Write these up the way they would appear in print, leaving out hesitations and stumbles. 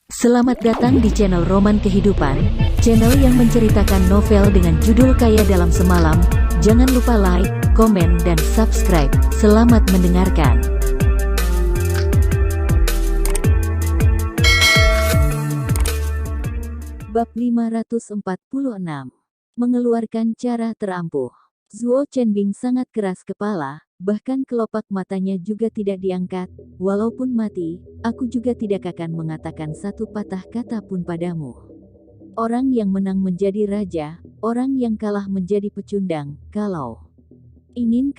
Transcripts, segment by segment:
Selamat datang di channel Roman Kehidupan, channel yang menceritakan novel dengan judul Kaya Dalam Semalam. Jangan lupa like, komen, dan subscribe. Selamat mendengarkan. Bab 546. Mengeluarkan cara terampuh. Zuo Chenbing sangat keras kepala, bahkan kelopak matanya juga tidak diangkat. Walaupun mati, aku juga tidak akan mengatakan satu patah kata pun padamu. Orang yang menang menjadi raja, orang yang kalah menjadi pecundang. Kalau ingin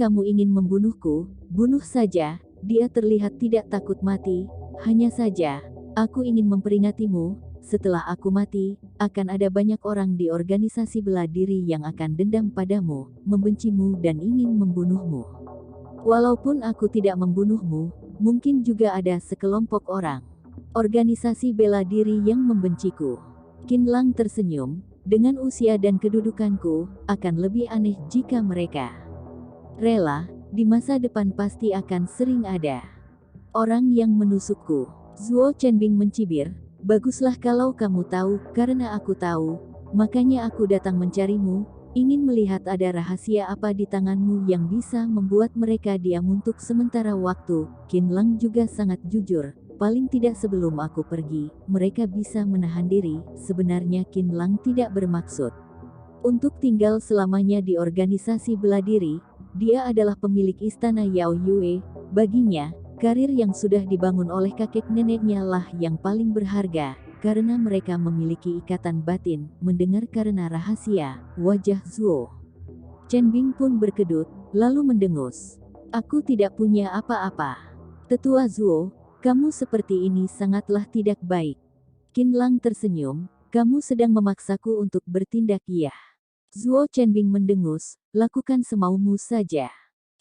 membunuhku, bunuh saja. Dia terlihat tidak takut mati. Hanya saja, aku ingin memperingatimu. Setelah aku mati, akan ada banyak orang di organisasi bela diri yang akan dendam padamu, membencimu dan ingin membunuhmu. Walaupun aku tidak membunuhmu, mungkin juga ada sekelompok orang organisasi bela diri yang membenciku. Qin Lang tersenyum, dengan usia dan kedudukanku, akan lebih aneh jika mereka rela. Di masa depan pasti akan sering ada orang yang menusukku. Zuo Chenbing mencibir. Baguslah kalau kamu tahu, karena aku tahu, makanya aku datang mencarimu, ingin melihat ada rahasia apa di tanganmu yang bisa membuat mereka diam untuk sementara waktu. Qin Lang juga sangat jujur, paling tidak sebelum aku pergi, mereka bisa menahan diri. Sebenarnya Qin Lang tidak bermaksud untuk tinggal selamanya di organisasi bela diri. Dia adalah pemilik istana Yao Yue. Baginya, karir yang sudah dibangun oleh kakek neneknya lah yang paling berharga, karena mereka memiliki ikatan batin. Mendengar karena rahasia, wajah Zuo Chenbing pun berkedut, lalu mendengus. Aku tidak punya apa-apa. Tetua Zuo, kamu seperti ini sangatlah tidak baik. Qin Lang tersenyum, kamu sedang memaksaku untuk bertindak. Iya. Zuo Chenbing mendengus, lakukan semaumu saja.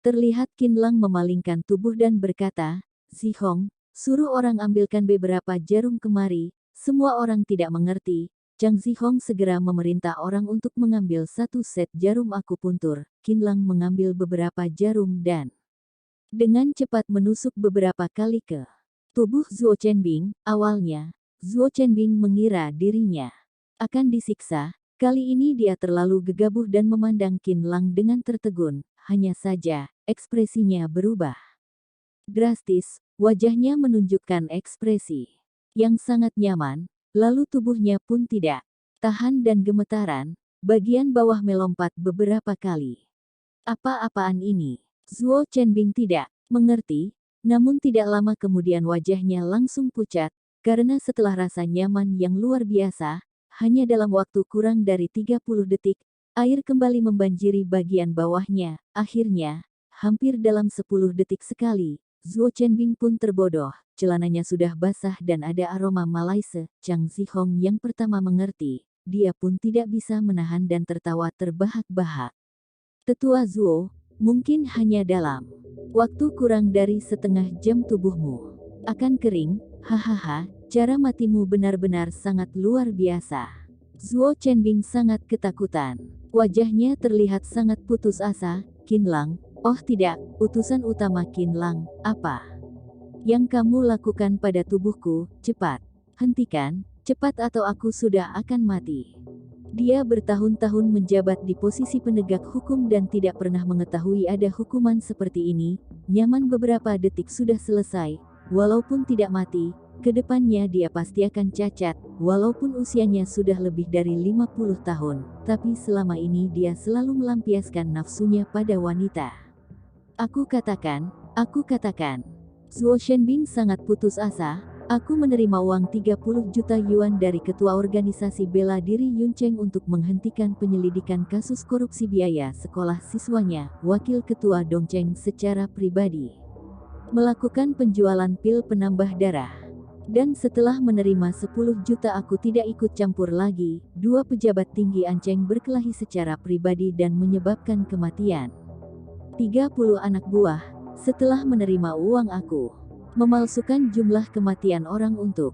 Terlihat Qin Lang memalingkan tubuh dan berkata, Zihong, suruh orang ambilkan beberapa jarum kemari. Semua orang tidak mengerti. Chang Zihong segera memerintah orang untuk mengambil satu set jarum akupuntur. Qin Lang mengambil beberapa jarum dan dengan cepat menusuk beberapa kali ke tubuh Zuo Chenbing. Awalnya, Zuo Chenbing mengira dirinya akan disiksa. Kali ini dia terlalu gegabah dan memandang Qin Lang dengan tertegun. Hanya saja, ekspresinya berubah drastis. Wajahnya menunjukkan ekspresi yang sangat nyaman, lalu tubuhnya pun tidak tahan dan gemetaran. Bagian bawah melompat beberapa kali. Apa-apaan ini? Zuo Chenbing tidak mengerti, namun tidak lama kemudian wajahnya langsung pucat, karena setelah rasa nyaman yang luar biasa, hanya dalam waktu kurang dari 30 detik, air kembali membanjiri bagian bawahnya. Akhirnya, hampir dalam 10 detik sekali, Zuo Chenbing pun terbodoh. Celananya sudah basah dan ada aroma malaise. Chang Zihong yang pertama mengerti, dia pun tidak bisa menahan dan tertawa terbahak-bahak. Tetua Zuo, mungkin hanya dalam waktu kurang dari setengah jam tubuhmu akan kering. Hahaha, cara matimu benar-benar sangat luar biasa. Zuo Chenbing sangat ketakutan. Wajahnya terlihat sangat putus asa. Qin Lang, oh tidak, utusan utama Qin Lang, apa yang kamu lakukan pada tubuhku? Cepat, hentikan, cepat atau aku sudah akan mati. Dia bertahun-tahun menjabat di posisi penegak hukum dan tidak pernah mengetahui ada hukuman seperti ini. Nyaman beberapa detik sudah selesai. Walaupun tidak mati, kedepannya dia pasti akan cacat. Walaupun usianya sudah lebih dari 50 tahun, tapi selama ini dia selalu melampiaskan nafsunya pada wanita. Aku katakan. Zuo Chenbing sangat putus asa. Aku menerima uang 30 juta yuan dari ketua organisasi bela diri Yun Cheng untuk menghentikan penyelidikan kasus korupsi biaya sekolah siswanya. Wakil ketua Dong Cheng secara pribadi melakukan penjualan pil penambah darah. Dan setelah menerima 10 juta aku tidak ikut campur lagi. Dua pejabat tinggi Ancheng berkelahi secara pribadi dan menyebabkan kematian 30 anak buah. Setelah menerima uang aku memalsukan jumlah kematian orang untuk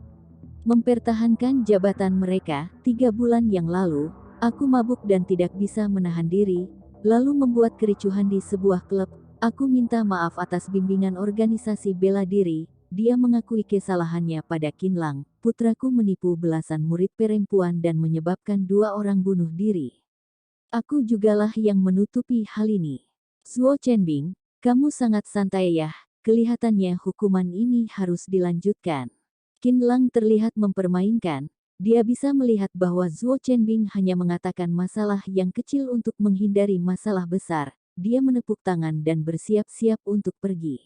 mempertahankan jabatan mereka. 3 bulan yang lalu, aku mabuk dan tidak bisa menahan diri, lalu membuat kericuhan di sebuah klub. Aku minta maaf atas bimbingan organisasi bela diri. Dia mengakui kesalahannya pada Qin Lang. putraku menipu belasan murid perempuan dan menyebabkan 2 orang bunuh diri. Aku jugalah yang menutupi hal ini. Zuo Chenbing, kamu sangat santai ya, kelihatannya hukuman ini harus dilanjutkan. Qin Lang terlihat mempermainkan, dia bisa melihat bahwa Zuo Chenbing hanya mengatakan masalah yang kecil untuk menghindari masalah besar. Dia menepuk tangan dan bersiap-siap untuk pergi.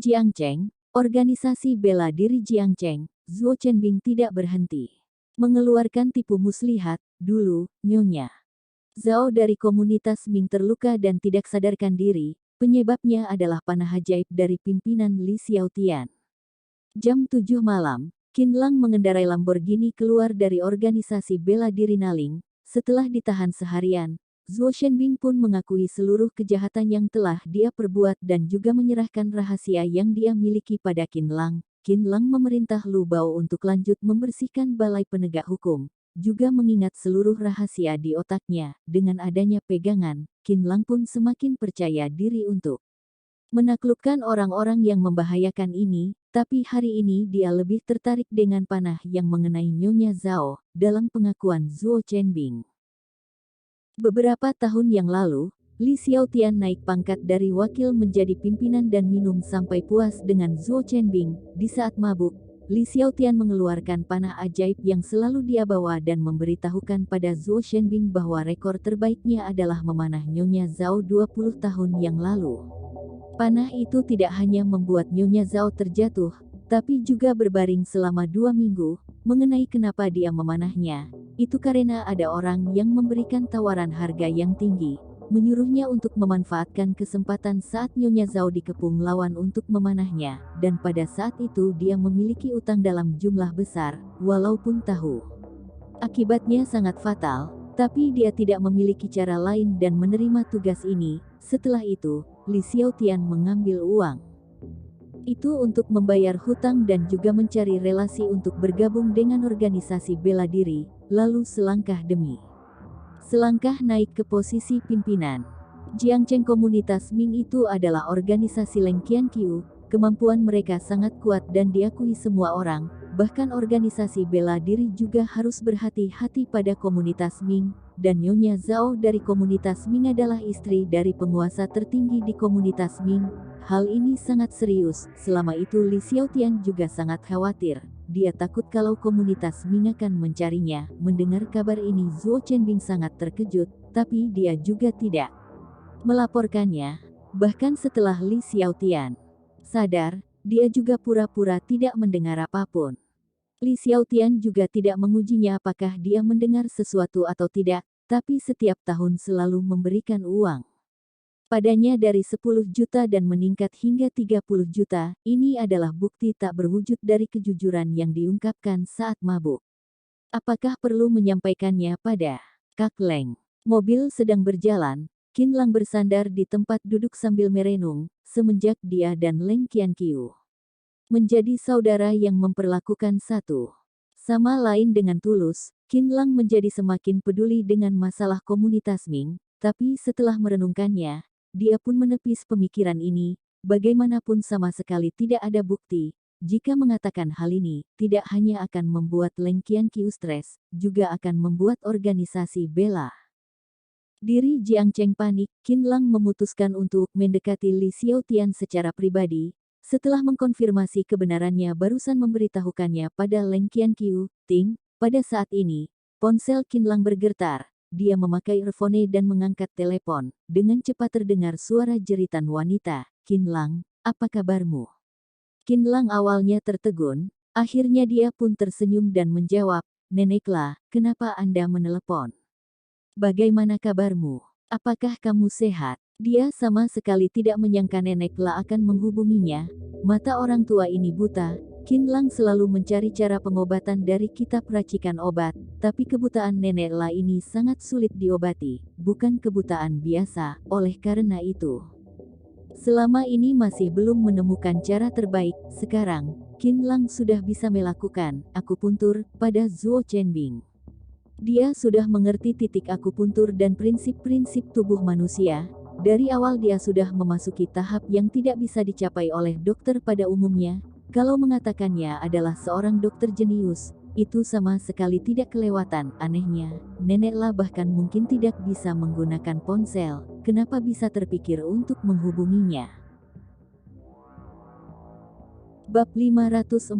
Jiangcheng, organisasi bela diri Jiangcheng, Zuo Chenbing tidak berhenti. Mengeluarkan tipu muslihat, dulu, Nyonya Zhao dari komunitas Ming terluka dan tidak sadarkan diri, penyebabnya adalah panah ajaib dari pimpinan Li Xiaotian. Jam 7 malam, Qin Lang mengendarai Lamborghini keluar dari organisasi bela diri Naling. Setelah ditahan seharian, Zuo Chenbing pun mengakui seluruh kejahatan yang telah dia perbuat dan juga menyerahkan rahasia yang dia miliki pada Qin Lang. Qin Lang memerintah Lu Bao untuk lanjut membersihkan balai penegak hukum, juga mengingat seluruh rahasia di otaknya. Dengan adanya pegangan, Qin Lang pun semakin percaya diri untuk menaklukkan orang-orang yang membahayakan ini, tapi hari ini dia lebih tertarik dengan panah yang mengenai Nyonya Zhao, dalam pengakuan Zuo Chenbing. Beberapa tahun yang lalu, Li Xiaotian naik pangkat dari wakil menjadi pimpinan dan minum sampai puas dengan Zuo Chenbing. Di saat mabuk, Li Xiaotian mengeluarkan panah ajaib yang selalu dia bawa dan memberitahukan pada Zuo Chenbing bahwa rekor terbaiknya adalah memanah Nyonya Zhao 20 tahun yang lalu. Panah itu tidak hanya membuat Nyonya Zhao terjatuh, tapi juga berbaring selama 2 minggu. Mengenai kenapa dia memanahnya, itu karena ada orang yang memberikan tawaran harga yang tinggi, menyuruhnya untuk memanfaatkan kesempatan saat Nyonya Zhao dikepung lawan untuk memanahnya, dan pada saat itu dia memiliki utang dalam jumlah besar, walaupun tahu akibatnya sangat fatal, tapi dia tidak memiliki cara lain dan menerima tugas ini. Setelah itu, Li Xiaotian mengambil uang itu untuk membayar hutang dan juga mencari relasi untuk bergabung dengan organisasi bela diri, lalu selangkah demi selangkah naik ke posisi pimpinan. Jiangcheng komunitas Ming itu adalah organisasi Leng Qianqiu, kemampuan mereka sangat kuat dan diakui semua orang, bahkan organisasi bela diri juga harus berhati-hati pada komunitas Ming, dan Nyonya Zhao dari komunitas Ming adalah istri dari penguasa tertinggi di komunitas Ming. Hal ini sangat serius, selama itu Li Xiaotian juga sangat khawatir. Dia takut kalau komunitas Ming akan mencarinya. Mendengar kabar ini Zuo Chenbing sangat terkejut, tapi dia juga tidak melaporkannya. Bahkan setelah Li Xiaotian sadar, dia juga pura-pura tidak mendengar apapun. Li Xiaotian juga tidak mengujinya apakah dia mendengar sesuatu atau tidak, tapi setiap tahun selalu memberikan uang padanya dari 10 juta dan meningkat hingga 30 juta, ini adalah bukti tak berwujud dari kejujuran yang diungkapkan saat mabuk. Apakah perlu menyampaikannya pada Kak Leng? Mobil sedang berjalan, Qin Lang bersandar di tempat duduk sambil merenung, semenjak dia dan Leng Qianqiu menjadi saudara yang memperlakukan satu sama lain dengan tulus, Qin Lang menjadi semakin peduli dengan masalah komunitas Ming, tapi setelah merenungkannya, dia pun menepis pemikiran ini. Bagaimanapun sama sekali tidak ada bukti. Jika mengatakan hal ini, tidak hanya akan membuat Leng Qianqiu stres, juga akan membuat organisasi bela diri Jiangcheng panik. Qin Lang memutuskan untuk mendekati Li Xiaotian secara pribadi. Setelah mengkonfirmasi kebenarannya barusan memberitahukannya pada Leng Qianqiu. Ting, pada saat ini, ponsel Qin Lang bergetar. Dia memakai earphone dan mengangkat telepon. Dengan cepat terdengar suara jeritan wanita. Qin Lang, apa kabarmu? Qin Lang awalnya tertegun, akhirnya dia pun tersenyum dan menjawab, Neneklah, kenapa Anda menelepon? Bagaimana kabarmu? Apakah kamu sehat? Dia sama sekali tidak menyangka Neneklah akan menghubunginya. Mata orang tua ini buta. Qin Lang selalu mencari cara pengobatan dari kitab racikan obat, tapi kebutaan Neneklah ini sangat sulit diobati, bukan kebutaan biasa. Oleh karena itu, selama ini masih belum menemukan cara terbaik. Sekarang, Qin Lang sudah bisa melakukan akupuntur pada Zuo Chenbing. Dia sudah mengerti titik akupuntur dan prinsip-prinsip tubuh manusia. Dari awal dia sudah memasuki tahap yang tidak bisa dicapai oleh dokter pada umumnya. Kalau mengatakannya adalah seorang dokter jenius, itu sama sekali tidak kelewatan. Anehnya, Nenek La bahkan mungkin tidak bisa menggunakan ponsel. Kenapa bisa terpikir untuk menghubunginya? Bab 547.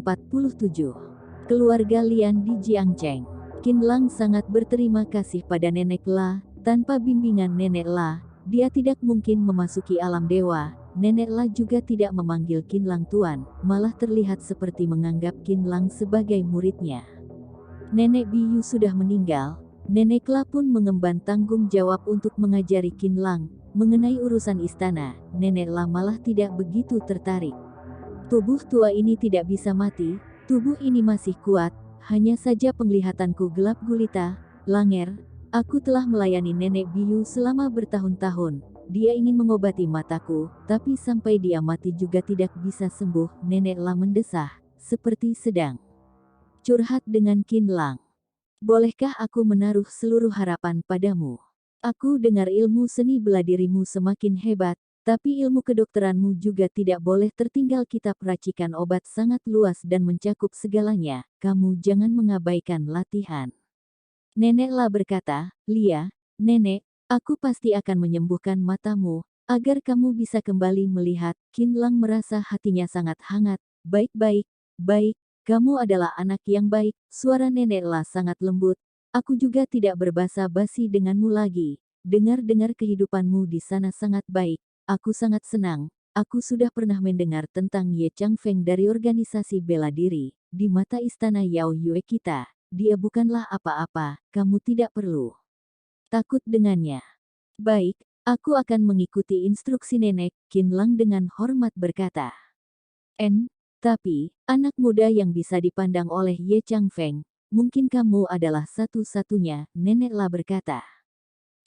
Keluarga Lian di Jiangcheng. Qin Lang sangat berterima kasih pada Nenek La. Tanpa bimbingan Nenek La, dia tidak mungkin memasuki alam dewa. Nenek La juga tidak memanggil Qin Lang tuan, malah terlihat seperti menganggap Qin Lang sebagai muridnya. Nenek Biyu sudah meninggal. Nenek La pun mengemban tanggung jawab untuk mengajari Qin Lang. Mengenai urusan istana, Nenek La malah tidak begitu tertarik. Tubuh tua ini tidak bisa mati, tubuh ini masih kuat, hanya saja penglihatanku gelap gulita. Langer, aku telah melayani Nenek Biyu selama bertahun-tahun. Dia ingin mengobati mataku, tapi sampai dia mati juga tidak bisa sembuh. Nenek La mendesah, seperti sedang curhat dengan Qin Lang. Bolehkah aku menaruh seluruh harapan padamu? Aku dengar ilmu seni bela dirimu semakin hebat, tapi ilmu kedokteranmu juga tidak boleh tertinggal. Kitab racikan obat sangat luas dan mencakup segalanya. Kamu jangan mengabaikan latihan. Nenek La berkata, Lia, Nenek, aku pasti akan menyembuhkan matamu, agar kamu bisa kembali melihat. Qin Lang merasa hatinya sangat hangat. Baik-baik, baik, kamu adalah anak yang baik. Suara Nenek La sangat lembut. Aku juga tidak berbasa-basi denganmu lagi. Dengar-dengar kehidupanmu di sana sangat baik. Aku sangat senang. Aku sudah pernah mendengar tentang Ye Changfeng dari organisasi bela diri. Di mata istana Yao Yue kita, dia bukanlah apa-apa. Kamu tidak perlu takut dengannya. Baik, aku akan mengikuti instruksi Nenek, Qin Lang dengan hormat berkata. Tapi, anak muda yang bisa dipandang oleh Ye Changfeng, mungkin kamu adalah satu-satunya, Nenek La berkata.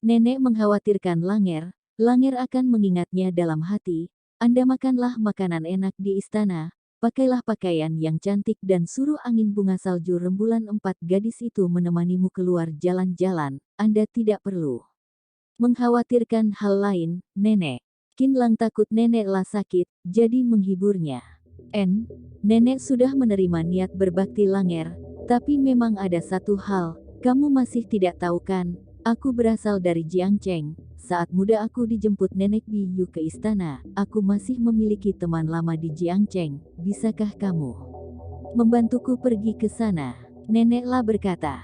Nenek mengkhawatirkan Langer. Langer akan mengingatnya dalam hati. Anda makanlah makanan enak di istana, pakailah pakaian yang cantik dan suruh angin bunga salju rembulan 4 gadis itu menemanimu keluar jalan-jalan. Anda tidak perlu mengkhawatirkan hal lain, Nenek. Qin Lang takut Nenek La sakit, jadi menghiburnya. Nenek sudah menerima niat berbakti Langer, tapi memang ada satu hal, kamu masih tidak tahu kan? Aku berasal dari Jiangcheng. Saat muda aku dijemput Nenek Biyu ke istana. Aku masih memiliki teman lama di Jiangcheng. Bisakah kamu membantuku pergi ke sana? Nenek La berkata.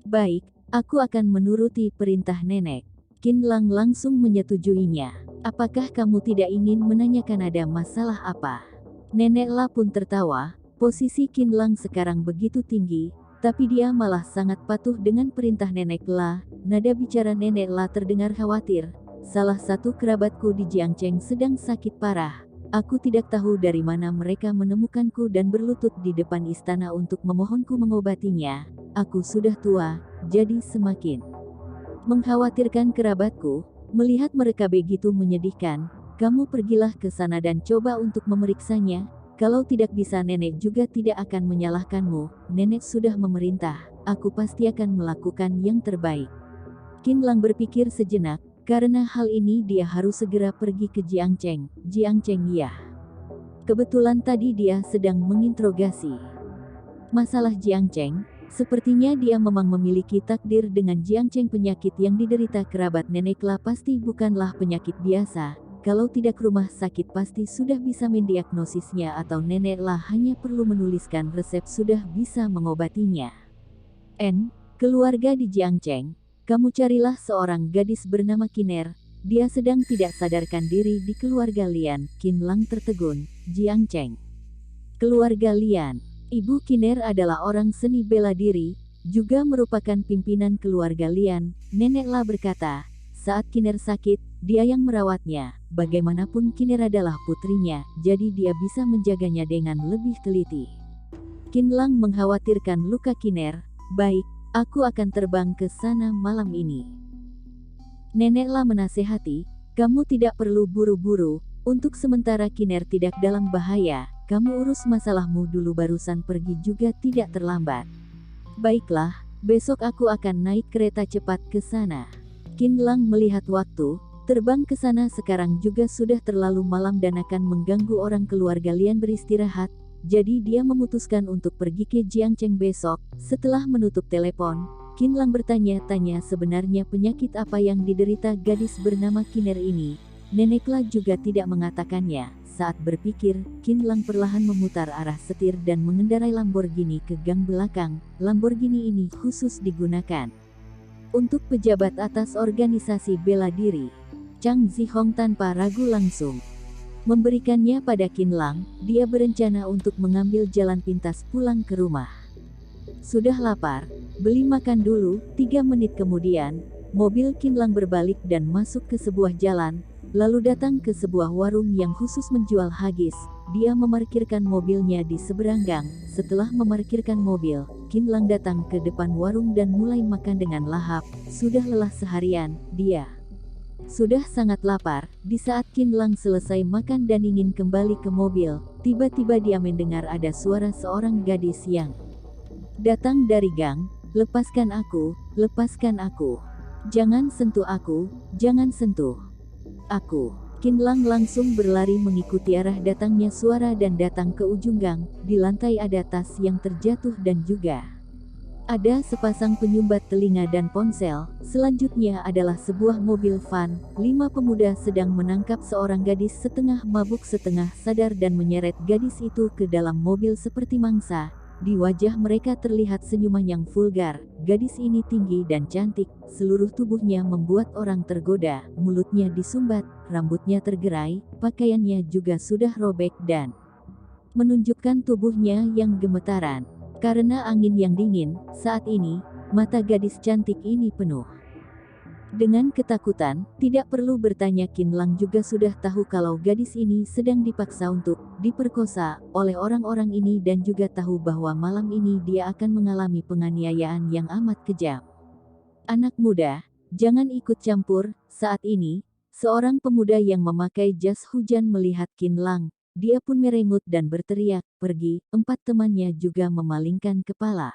Baik, aku akan menuruti perintah Nenek. Qin Lang langsung menyetujuinya. Apakah kamu tidak ingin menanyakan ada masalah apa? Nenek La pun tertawa. Posisi Qin Lang sekarang begitu tinggi, tapi dia malah sangat patuh dengan perintah Nenek La. Nada bicara Nenek La terdengar khawatir. Salah satu kerabatku di Jiangcheng sedang sakit parah. Aku tidak tahu dari mana mereka menemukanku dan berlutut di depan istana untuk memohonku mengobatinya. Aku sudah tua, jadi semakin mengkhawatirkan kerabatku. Melihat mereka begitu menyedihkan, kamu pergilah ke sana dan coba untuk memeriksanya. Kalau tidak bisa, Nenek juga tidak akan menyalahkanmu. Nenek sudah memerintah, aku pasti akan melakukan yang terbaik. Qin Lang berpikir sejenak, karena hal ini dia harus segera pergi ke Jiangcheng. Jiangcheng ya. Kebetulan tadi dia sedang menginterogasi masalah Jiangcheng. Sepertinya dia memang memiliki takdir dengan Jiangcheng. Penyakit yang diderita kerabat Nenek La pasti bukanlah penyakit biasa. Kalau tidak rumah sakit pasti sudah bisa mendiagnosisnya atau Nenek La hanya perlu menuliskan resep sudah bisa mengobatinya. Keluarga di Jiangcheng, kamu carilah seorang gadis bernama Kiner. Dia sedang tidak sadarkan diri di keluarga Lian. Qin Lang tertegun. Jiangcheng. Keluarga Lian. Ibu Kiner adalah orang seni bela diri, juga merupakan pimpinan keluarga Lian. Nenek La berkata, saat Kiner sakit, dia yang merawatnya. Bagaimanapun Kiner adalah putrinya, jadi dia bisa menjaganya dengan lebih teliti. Qin Lang mengkhawatirkan luka Kiner. Baik, aku akan terbang ke sana malam ini. Nenek La menasehati, kamu tidak perlu buru-buru. Untuk sementara Kiner tidak dalam bahaya. Kamu urus masalahmu dulu, barusan pergi juga tidak terlambat. Baiklah, besok aku akan naik kereta cepat ke sana. Qin Lang melihat waktu. Terbang ke sana sekarang juga sudah terlalu malam dan akan mengganggu orang keluarga Lian beristirahat. jadi dia memutuskan untuk pergi ke Jiangcheng besok. Setelah menutup telepon, Qin Lang bertanya-tanya sebenarnya penyakit apa yang diderita gadis bernama Kiner ini. Nenek La juga tidak mengatakannya. Saat berpikir, Qin Lang perlahan memutar arah setir dan mengendarai Lamborghini ke gang belakang. Lamborghini ini khusus digunakan untuk pejabat atas organisasi bela diri. Chang Zihong tanpa ragu langsung memberikannya pada Qin Lang. Dia berencana untuk mengambil jalan pintas pulang ke rumah. Sudah lapar? Beli makan dulu. 3 menit kemudian, mobil Qin Lang berbalik dan masuk ke sebuah jalan, lalu datang ke sebuah warung yang khusus menjual haggis. Dia memarkirkan mobilnya di seberang gang. Setelah memarkirkan mobil, Qin Lang datang ke depan warung dan mulai makan dengan lahap. Sudah lelah seharian, dia sudah sangat lapar. Di saat Qin Lang selesai makan dan ingin kembali ke mobil, tiba-tiba dia mendengar ada suara seorang gadis yang datang dari gang. Lepaskan aku, lepaskan aku. Jangan sentuh aku, jangan sentuh aku. Qin Lang langsung berlari mengikuti arah datangnya suara dan datang ke ujung gang. Di lantai ada tas yang terjatuh dan juga ada sepasang penyumbat telinga dan ponsel. Selanjutnya adalah sebuah mobil van. 5 pemuda sedang menangkap seorang gadis setengah mabuk setengah sadar dan menyeret gadis itu ke dalam mobil seperti mangsa. Di wajah mereka terlihat senyuman yang vulgar. Gadis ini tinggi dan cantik, seluruh tubuhnya membuat orang tergoda, mulutnya disumbat, rambutnya tergerai, pakaiannya juga sudah robek dan menunjukkan tubuhnya yang gemetaran. Karena angin yang dingin, saat ini, mata gadis cantik ini penuh dengan ketakutan. Tidak perlu bertanya, Qin Lang juga sudah tahu kalau gadis ini sedang dipaksa untuk diperkosa oleh orang-orang ini dan juga tahu bahwa malam ini dia akan mengalami penganiayaan yang amat kejam. Anak muda, jangan ikut campur. Saat ini, seorang pemuda yang memakai jas hujan melihat Qin Lang. Dia pun merengut dan berteriak, "Pergi!" 4 temannya juga memalingkan kepala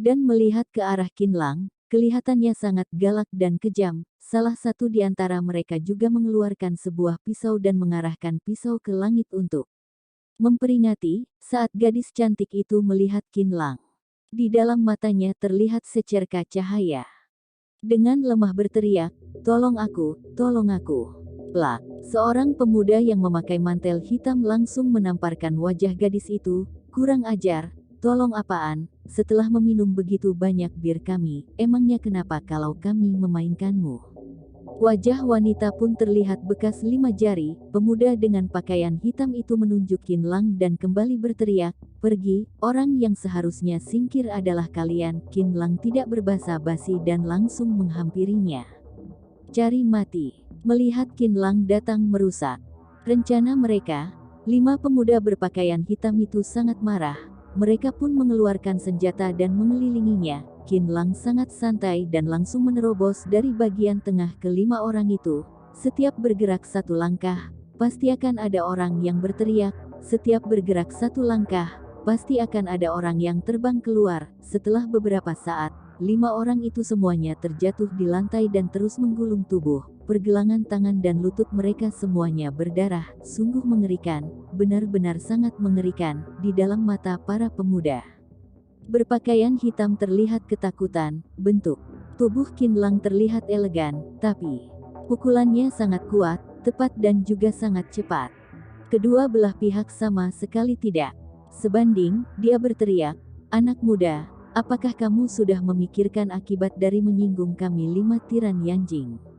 dan melihat ke arah Qin Lang. Kelihatannya sangat galak dan kejam. Salah satu di antara mereka juga mengeluarkan sebuah pisau dan mengarahkan pisau ke langit untuk memperingati. Saat gadis cantik itu melihat Qin Lang, di dalam matanya terlihat secerca cahaya. Dengan lemah berteriak, "Tolong aku, tolong aku!" Plak! Seorang pemuda yang memakai mantel hitam langsung menamparkan wajah gadis itu. "Kurang ajar! Tolong apaan? Setelah meminum begitu banyak bir kami, emangnya kenapa kalau kami memainkanmu?" Wajah wanita pun terlihat bekas 5 jari. Pemuda dengan pakaian hitam itu menunjuk Qin Lang dan kembali berteriak, "Pergi, orang yang seharusnya singkir adalah kalian." Qin Lang tidak berbasa-basi dan langsung menghampirinya. Cari mati. Melihat Qin Lang datang merusak rencana mereka, 5 pemuda berpakaian hitam itu sangat marah. Mereka pun mengeluarkan senjata dan mengelilinginya. Qin Lang sangat santai dan langsung menerobos dari bagian tengah ke 5 orang itu. Setiap bergerak 1 langkah, pasti akan ada orang yang berteriak. Setiap bergerak 1 langkah, pasti akan ada orang yang terbang keluar. Setelah beberapa saat, 5 orang itu semuanya terjatuh di lantai dan terus menggulung tubuh. Pergelangan tangan dan lutut mereka semuanya berdarah. Sungguh mengerikan, benar-benar sangat mengerikan. Di dalam mata para pemuda berpakaian hitam terlihat ketakutan. Bentuk tubuh Qin Lang terlihat elegan, tapi pukulannya sangat kuat, tepat dan juga sangat cepat. Kedua belah pihak sama sekali tidak sebanding. Dia berteriak, "Anak muda, apakah kamu sudah memikirkan akibat dari menyinggung kami 5 tiran Yanjing?"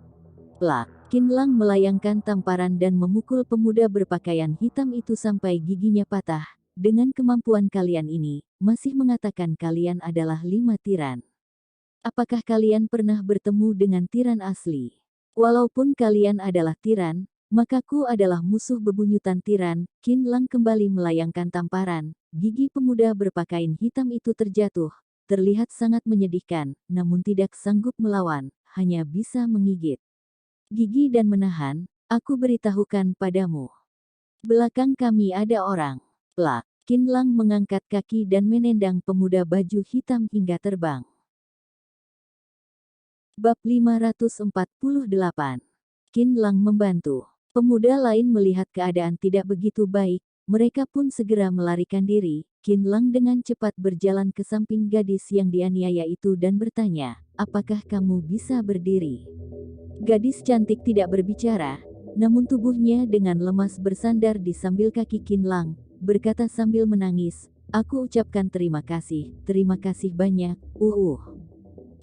Plak! Qin Lang melayangkan tamparan dan memukul pemuda berpakaian hitam itu sampai giginya patah. "Dengan kemampuan kalian ini, masih mengatakan kalian adalah 5 tiran? Apakah kalian pernah bertemu dengan tiran asli? Walaupun kalian adalah tiran, maka ku adalah musuh bebuyutan tiran." Qin Lang kembali melayangkan tamparan. Gigi pemuda berpakaian hitam itu terjatuh. Terlihat sangat menyedihkan, namun tidak sanggup melawan, hanya bisa menggigit gigi dan menahan. "Aku beritahukan padamu. Belakang kami ada orang." Plak! Qin Lang mengangkat kaki dan menendang pemuda baju hitam hingga terbang. Bab 548. Qin Lang membantu. Pemuda lain melihat keadaan tidak begitu baik. Mereka pun segera melarikan diri. Qin Lang dengan cepat berjalan ke samping gadis yang dianiaya itu dan bertanya, "Apakah kamu bisa berdiri?" Gadis cantik tidak berbicara, namun tubuhnya dengan lemas bersandar di sambil kaki Qin Lang, berkata sambil menangis, "Aku ucapkan terima kasih banyak,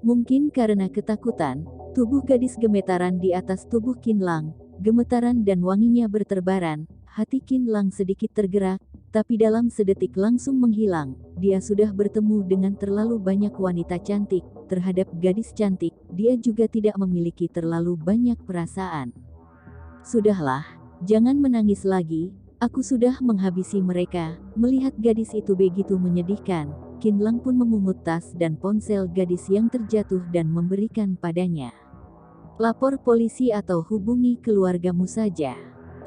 Mungkin karena ketakutan, tubuh gadis gemetaran di atas tubuh Qin Lang, gemetaran dan wanginya berterbaran, hati Qin Lang sedikit tergerak, tapi dalam sedetik langsung menghilang, dia sudah bertemu dengan terlalu banyak wanita cantik, terhadap gadis cantik, dia juga tidak memiliki terlalu banyak perasaan. Sudahlah, jangan menangis lagi, aku sudah menghabisi mereka. Melihat gadis itu begitu menyedihkan, Qin Lang pun memungut tas dan ponsel gadis yang terjatuh dan memberikan padanya. "Lapor polisi atau hubungi keluargamu saja."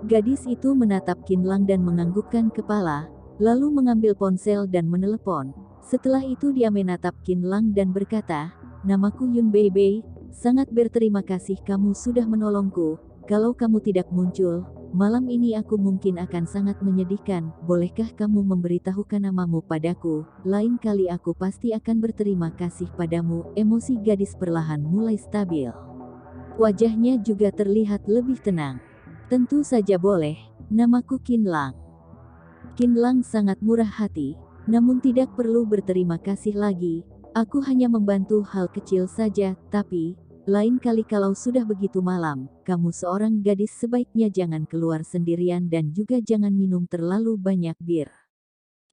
Gadis itu menatap Qin Lang dan menganggukkan kepala, lalu mengambil ponsel dan menelepon. Setelah itu dia menatap Qin Lang dan berkata, "Namaku Yun Beibei, sangat berterima kasih kamu sudah menolongku. Kalau kamu tidak muncul, malam ini aku mungkin akan sangat menyedihkan. Bolehkah kamu memberitahukan namamu padaku? Lain kali aku pasti akan berterima kasih padamu." Emosi gadis perlahan mulai stabil. Wajahnya juga terlihat lebih tenang. "Tentu saja boleh, namaku Qin Lang." Qin Lang sangat murah hati, namun tidak perlu berterima kasih lagi. "Aku hanya membantu hal kecil saja, tapi lain kali kalau sudah begitu malam, kamu seorang gadis sebaiknya jangan keluar sendirian dan juga jangan minum terlalu banyak bir."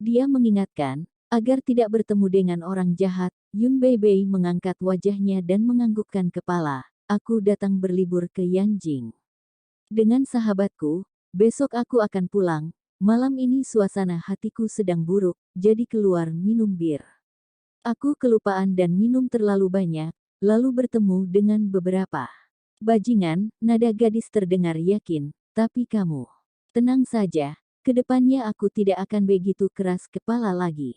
Dia mengingatkan, agar tidak bertemu dengan orang jahat. Yun Beibei mengangkat wajahnya dan menganggukkan kepala. "Aku datang berlibur ke Yanjing dengan sahabatku, besok aku akan pulang. Malam ini suasana hatiku sedang buruk, jadi keluar minum bir. Aku kelupaan dan minum terlalu banyak, lalu bertemu dengan beberapa bajingan." Nada gadis terdengar yakin, "Tapi kamu tenang saja, kedepannya aku tidak akan begitu keras kepala lagi."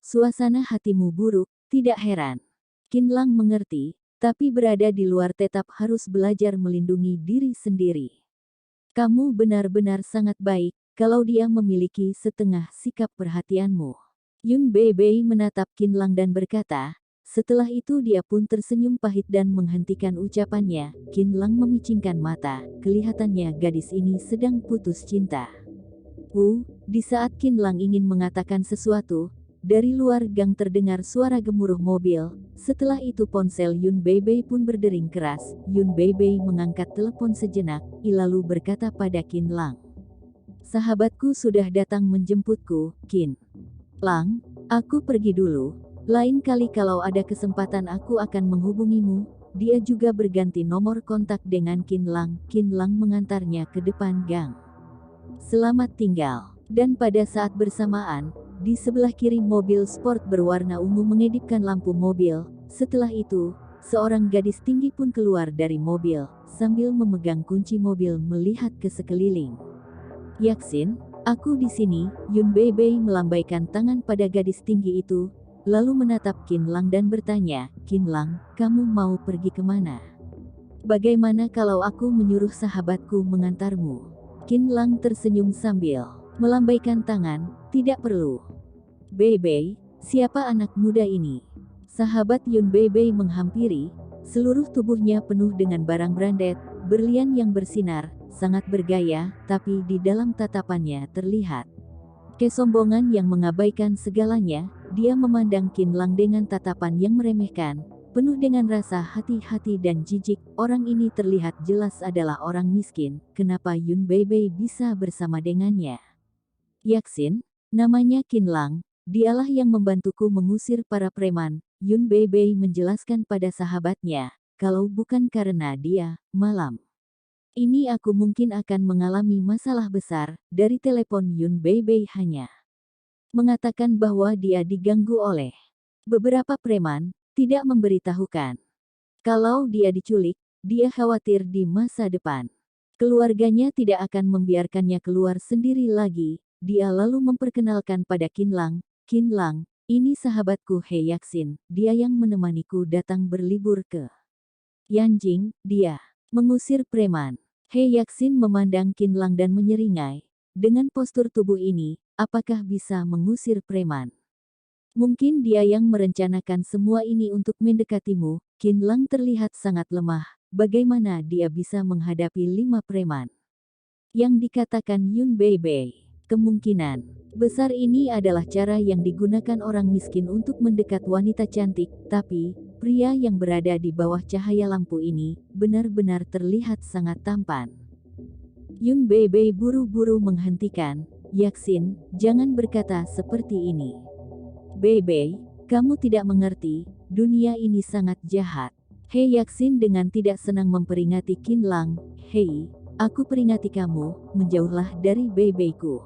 "Suasana hatimu buruk, tidak heran." Qin Lang mengerti, tapi berada di luar tetap harus belajar melindungi diri sendiri. "Kamu benar-benar sangat baik, kalau dia memiliki setengah sikap perhatianmu." Yun Beibei menatap Qin Lang dan berkata, setelah itu dia pun tersenyum pahit dan menghentikan ucapannya. Qin Lang memicingkan mata, kelihatannya gadis ini sedang putus cinta. Di saat Qin Lang ingin mengatakan sesuatu, dari luar gang terdengar suara gemuruh mobil. Setelah itu ponsel Yun Beibei pun berdering keras. Yun Beibei mengangkat telepon sejenak, lalu berkata pada Qin Lang, "Sahabatku sudah datang menjemputku, Qin Lang, aku pergi dulu. Lain kali kalau ada kesempatan aku akan menghubungimu." Dia juga berganti nomor kontak dengan Qin Lang. Qin Lang mengantarnya ke depan gang. "Selamat tinggal." Dan pada saat bersamaan, di sebelah kiri mobil sport berwarna ungu mengedipkan lampu mobil. Setelah itu, seorang gadis tinggi pun keluar dari mobil, sambil memegang kunci mobil melihat ke sekeliling. "Yaksin, aku di sini." Yun Beibei melambaikan tangan pada gadis tinggi itu, lalu menatap Qin Lang dan bertanya, "Qin Lang, kamu mau pergi kemana? Bagaimana kalau aku menyuruh sahabatku mengantarmu?" Qin Lang tersenyum sambil melambaikan tangan, "Tidak perlu." "Beibei, siapa anak muda ini?" Sahabat Yun Beibei menghampiri, seluruh tubuhnya penuh dengan barang branded, berlian yang bersinar, sangat bergaya, tapi di dalam tatapannya terlihat kesombongan yang mengabaikan segalanya. Dia memandang Qin Lang dengan tatapan yang meremehkan, penuh dengan rasa hati-hati dan jijik. Orang ini terlihat jelas adalah orang miskin, kenapa Yun Beibei bisa bersama dengannya? "Yaksin, namanya Qin Lang, dialah yang membantuku mengusir para preman." Yun Beibei menjelaskan pada sahabatnya, "Kalau bukan karena dia, malam ini aku mungkin akan mengalami masalah besar." Dari telepon Yun Beibei hanya mengatakan bahwa dia diganggu oleh beberapa preman, tidak memberitahukan kalau dia diculik. Dia khawatir di masa depan keluarganya tidak akan membiarkannya keluar sendiri lagi. Dia lalu memperkenalkan pada Qin Lang, "Qin Lang, ini sahabatku He Yaksin, dia yang menemaniku datang berlibur ke Yanjing, dia mengusir preman." He Yaksin memandang Qin Lang dan menyeringai, dengan postur tubuh ini, apakah bisa mengusir preman? Mungkin dia yang merencanakan semua ini untuk mendekatimu. Qin Lang terlihat sangat lemah. Bagaimana dia bisa menghadapi 5 preman? Yang dikatakan Yun Beibei. Kemungkinan besar ini adalah cara yang digunakan orang miskin untuk mendekat wanita cantik, tapi pria yang berada di bawah cahaya lampu ini benar-benar terlihat sangat tampan. Yun Beibei buru-buru menghentikan, Yaksin, jangan berkata seperti ini. Beibei, kamu tidak mengerti, dunia ini sangat jahat. Hei Yaksin dengan tidak senang memperingati Qin Lang, hei, aku peringati kamu, menjauhlah dari Beibeiku.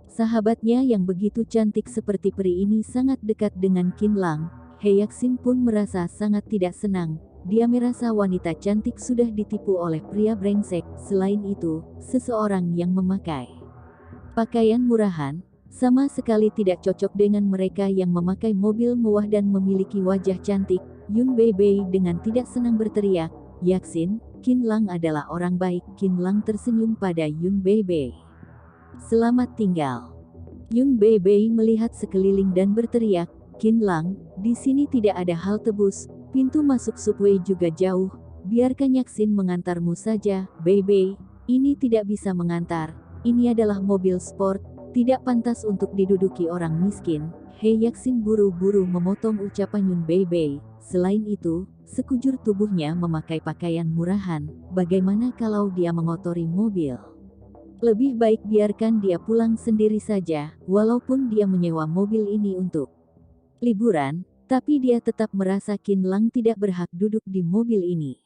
Sahabatnya yang begitu cantik seperti peri ini sangat dekat dengan Qin Lang. Hei Yaksin pun merasa sangat tidak senang. Dia merasa wanita cantik sudah ditipu oleh pria brengsek. Selain itu, seseorang yang memakai pakaian murahan, sama sekali tidak cocok dengan mereka yang memakai mobil mewah dan memiliki wajah cantik. Yun Beibei dengan tidak senang berteriak, Yaksin, Qin Lang adalah orang baik. Qin Lang tersenyum pada Yun Beibei. Selamat tinggal. Yun Beibei melihat sekeliling dan berteriak, Qin Lang, di sini tidak ada halte bus, pintu masuk subway juga jauh, biarkan Yaksin mengantarmu saja. Beibei, ini tidak bisa mengantar, ini adalah mobil sport, tidak pantas untuk diduduki orang miskin. Hei Yaksin buru-buru memotong ucapan Yun Beibei. Selain itu, sekujur tubuhnya memakai pakaian murahan. Bagaimana kalau dia mengotori mobil? Lebih baik biarkan dia pulang sendiri saja, walaupun dia menyewa mobil ini untuk liburan, tapi dia tetap merasa Qin Lang tidak berhak duduk di mobil ini.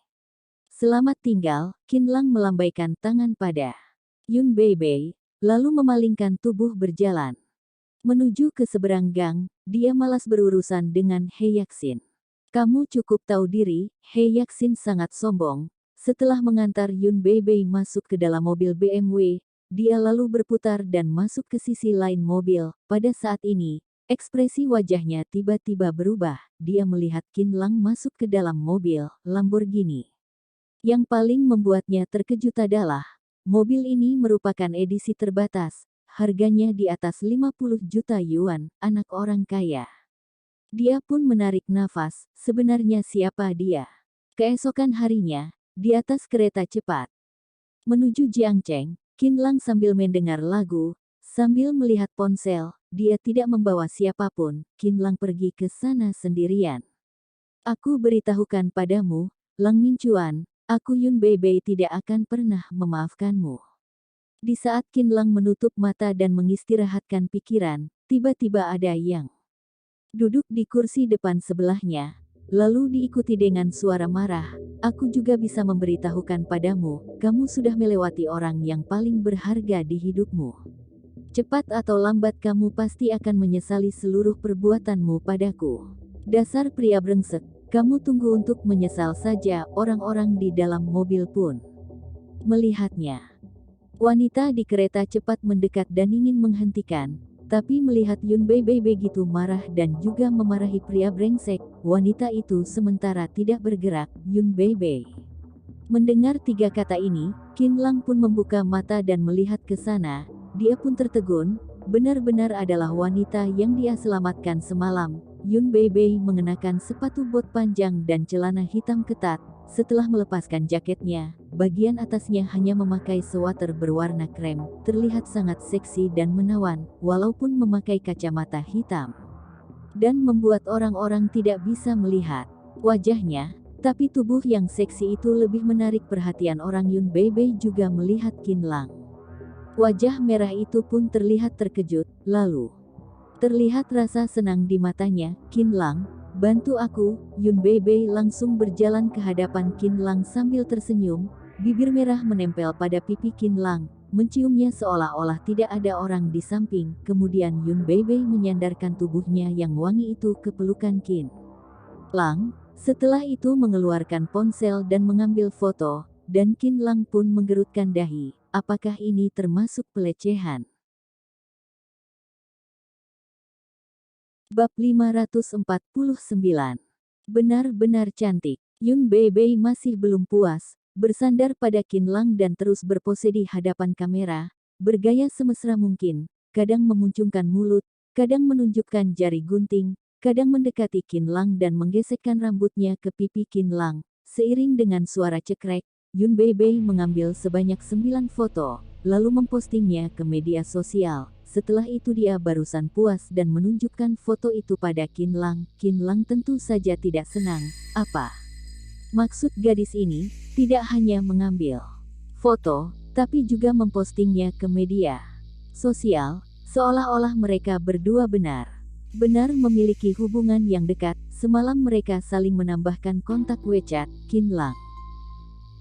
Selamat tinggal, Qin Lang melambaikan tangan pada Yun Beibei, lalu memalingkan tubuh berjalan menuju ke seberang gang. Dia malas berurusan dengan Hei Yaksin. Kamu cukup tahu diri. Hei Yaksin sangat sombong. Setelah mengantar Yun Beibei masuk ke dalam mobil BMW, dia lalu berputar dan masuk ke sisi lain mobil. Pada saat ini, ekspresi wajahnya tiba-tiba berubah. Dia melihat Qin Lang masuk ke dalam mobil Lamborghini. Yang paling membuatnya terkejut adalah mobil ini merupakan edisi terbatas, harganya di atas 50 juta yuan, anak orang kaya. Dia pun menarik nafas, sebenarnya siapa dia? Keesokan harinya, di atas kereta cepat menuju Jiangcheng, Qin Lang sambil mendengar lagu, sambil melihat ponsel, dia tidak membawa siapapun. Qin Lang pergi ke sana sendirian. Aku beritahukan padamu, Lang Mingchuan, aku Yun Beibei tidak akan pernah memaafkanmu. Di saat Qin Lang menutup mata dan mengistirahatkan pikiran, tiba-tiba ada yang duduk di kursi depan sebelahnya, lalu diikuti dengan suara marah, aku juga bisa memberitahukan padamu, kamu sudah melewati orang yang paling berharga di hidupmu. Cepat atau lambat kamu pasti akan menyesali seluruh perbuatanmu padaku. Dasar pria brengsek, kamu tunggu untuk menyesal saja. Orang-orang di dalam mobil pun melihatnya. Wanita di kereta cepat mendekat dan ingin menghentikan, tapi melihat Yun Beibei begitu marah dan juga memarahi pria brengsek, wanita itu sementara tidak bergerak. Yun Beibei mendengar 3 kata ini, Qin Lang pun membuka mata dan melihat ke sana. Dia pun tertegun, benar-benar adalah wanita yang dia selamatkan semalam. Yun Beibei mengenakan sepatu bot panjang dan celana hitam ketat. Setelah melepaskan jaketnya, bagian atasnya hanya memakai sweater berwarna krem, terlihat sangat seksi dan menawan, walaupun memakai kacamata hitam. Dan membuat orang-orang tidak bisa melihat wajahnya, tapi tubuh yang seksi itu lebih menarik perhatian orang. Yun Beibei juga melihat Qin Lang. Wajah merah itu pun terlihat terkejut, lalu terlihat rasa senang di matanya. Qin Lang, bantu aku. Yun Beibei langsung berjalan ke hadapan Qin Lang sambil tersenyum, bibir merah menempel pada pipi Qin Lang, menciumnya seolah-olah tidak ada orang di samping. Kemudian Yun Beibei menyandarkan tubuhnya yang wangi itu ke pelukan Qin Lang, setelah itu mengeluarkan ponsel dan mengambil foto, dan Qin Lang pun menggerutkan dahi. Apakah ini termasuk pelecehan? Bab 549. Benar-benar cantik. Yun Beibei masih belum puas, bersandar pada Qin Lang dan terus berpose di hadapan kamera. bergaya semesra mungkin, kadang memuncungkan mulut, kadang menunjukkan jari gunting, kadang mendekati Qin Lang dan menggesekkan rambutnya ke pipi Qin Lang. Seiring dengan suara cekrek, Yun Beibei mengambil sebanyak 9 foto, lalu mempostingnya ke media sosial. Setelah itu dia barusan puas dan menunjukkan foto itu pada Qin Lang. Qin Lang tentu saja tidak senang. Apa maksud gadis ini? Tidak hanya mengambil foto, tapi juga mempostingnya ke media sosial, seolah-olah mereka berdua benar memiliki hubungan yang dekat. Semalam mereka saling menambahkan kontak WeChat. Qin Lang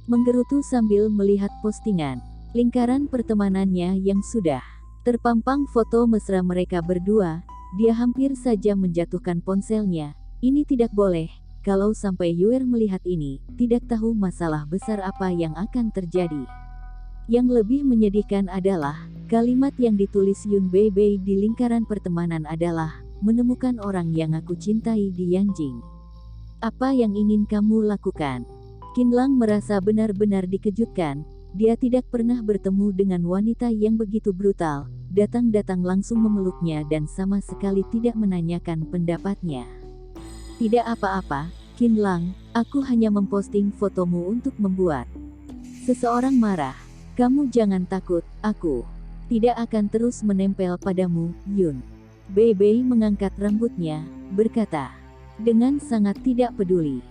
menggerutu sambil melihat postingan lingkaran pertemanannya yang sudah terpampang foto mesra mereka berdua. Dia hampir saja menjatuhkan ponselnya. Ini tidak boleh. Kalau sampai Yuer melihat ini, tidak tahu masalah besar apa yang akan terjadi. Yang lebih menyedihkan adalah, kalimat yang ditulis Yun Beibei di lingkaran pertemanan adalah, menemukan orang yang aku cintai di Yanjing. Apa yang ingin kamu lakukan? Qin Lang merasa benar-benar dikejutkan. Dia tidak pernah bertemu dengan wanita yang begitu brutal, datang-datang langsung memeluknya dan sama sekali tidak menanyakan pendapatnya. Tidak apa-apa, Qin Lang, aku hanya memposting fotomu untuk membuat seseorang marah. Kamu jangan takut, aku tidak akan terus menempel padamu, Yun. Beibei mengangkat rambutnya, berkata, dengan sangat tidak peduli.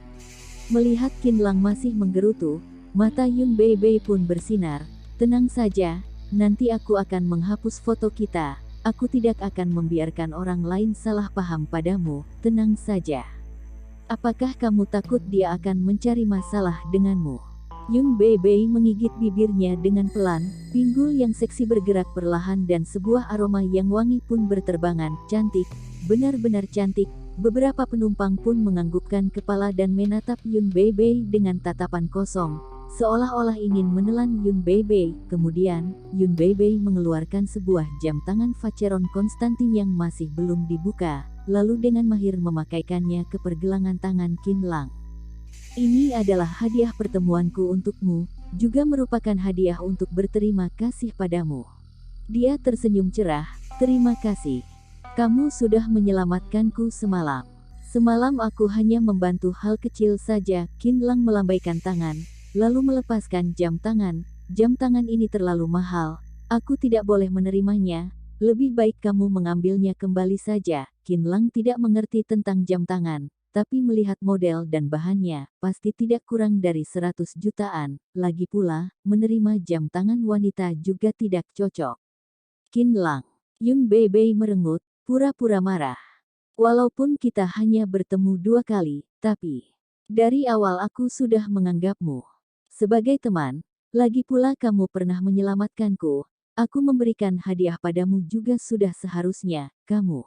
Melihat Qin Lang masih menggerutu, mata Yun Beibei pun bersinar. Tenang saja, nanti aku akan menghapus foto kita. Aku tidak akan membiarkan orang lain salah paham padamu, tenang saja. Apakah kamu takut dia akan mencari masalah denganmu? Yun Beibei menggigit bibirnya dengan pelan, pinggul yang seksi bergerak perlahan dan sebuah aroma yang wangi pun berterbangan. Cantik, benar-benar cantik. Beberapa penumpang pun menganggukkan kepala dan menatap Yun Beibei dengan tatapan kosong, seolah-olah ingin menelan Yun Beibei. Kemudian, Yun Beibei mengeluarkan sebuah jam tangan Vacheron Constantin yang masih belum dibuka, lalu dengan mahir memakaikannya ke pergelangan tangan Qin Lang. Ini adalah hadiah pertemuanku untukmu, juga merupakan hadiah untuk berterima kasih padamu. Dia tersenyum cerah, terima kasih. Kamu sudah menyelamatkanku semalam. Semalam aku hanya membantu hal kecil saja. Qin Lang melambaikan tangan, lalu melepaskan jam tangan. Jam tangan ini terlalu mahal, aku tidak boleh menerimanya. Lebih baik kamu mengambilnya kembali saja. Qin Lang tidak mengerti tentang jam tangan, tapi melihat model dan bahannya, pasti tidak kurang dari 100 jutaan. Lagi pula, menerima jam tangan wanita juga tidak cocok. Qin Lang. Yun Beibei merengut, pura-pura marah. Walaupun kita hanya bertemu 2 kali, tapi dari awal aku sudah menganggapmu sebagai teman. Lagi pula kamu pernah menyelamatkanku. Aku memberikan hadiah padamu juga sudah seharusnya. Kamu